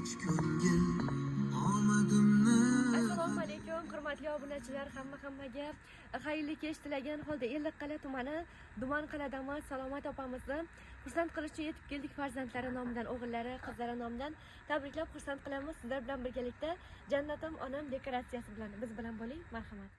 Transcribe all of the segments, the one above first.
Assalomu alaykum, hurmatli obunachilar, hammaga xayrli kech tilagan holda Ellikqal'a tumani Dumanqal'adamiz. Salomat opamizni xursand qilish uchun yetib keldik. Farzandlari nomidan, o'g'illari, qizlari nomidan tabriklab xursand qilamiz. Sizlar bilan birgalikda Jannatim onam dekoratsiyasi bilan biz bilan bo'ling. Marhamat.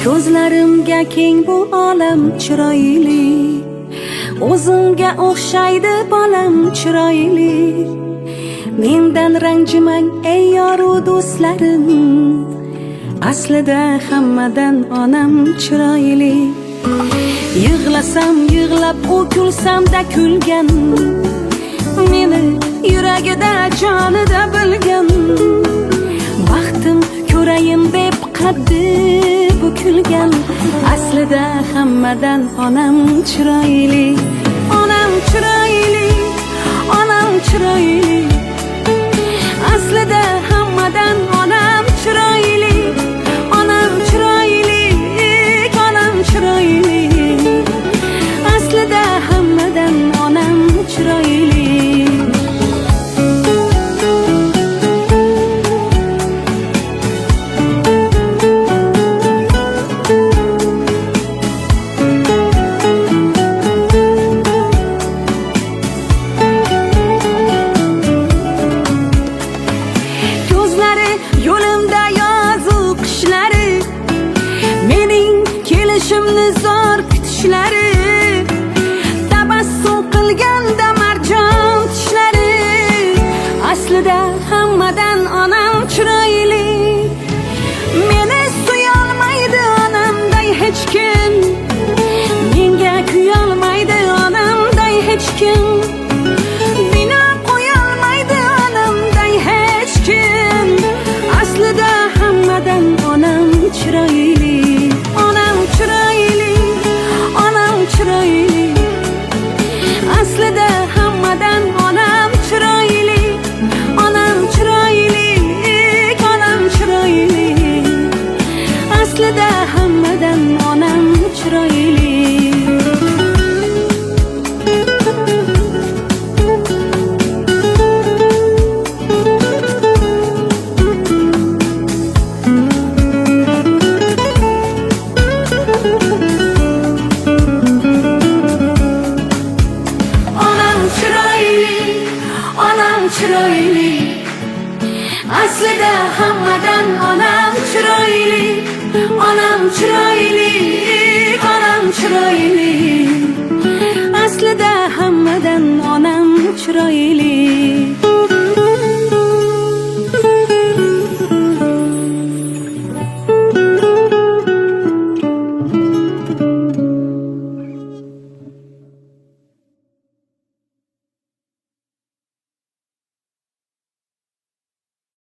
Ko'zlarimga keng bu olam chiroyli, o'zimga o'xshaydi bolam chiroyli. Mendan ranjimang ey yoru do'stlarim, aslida hammadan onam chiroyli. Yig'lasam yig'lab, u kulsamda kulgan, meni yuragida jonida bilgan. Baxtim ko'rayin deb qaddi bukilgan, aslida hammadan onam chiroyli. Onam chiroyli, onam chiroyli, aslida hammadan onam chiroyli. Onam chiroyli, onam chiroyli, aslida hammadan onam chiroyli. Kelishimni zor kutishlari, tabassum qilganda marjon tishlari, aslida hammadan onam chiroyli. Meni suyolmaydi onamday hech kim, menga kuyolmaydi onamday hech kim, bino qo'yolmaydi onamday hech kim, aslida hammadan onam chiroyli. Chiroyli, onam chiroyli, aslida hammadan onam chiroyli. Onam chiroyli, onam chiroyli, aslida hammadan onam chiroyli. Chiroyli, aslida hammadan